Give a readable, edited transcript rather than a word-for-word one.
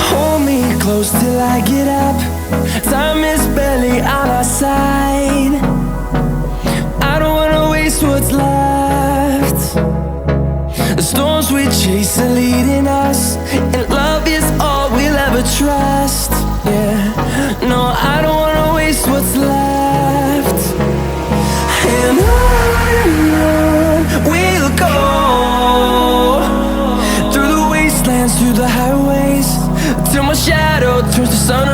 Hold me close till I get up. Time is barely on our side. I don't wanna waste what's left. The storms we chase are leading us, and love is all we'll ever trust. Yeah, no, I don't wanna waste what's left. And on we'll go, through the wastelands, through the highways, till my shadow turns to sun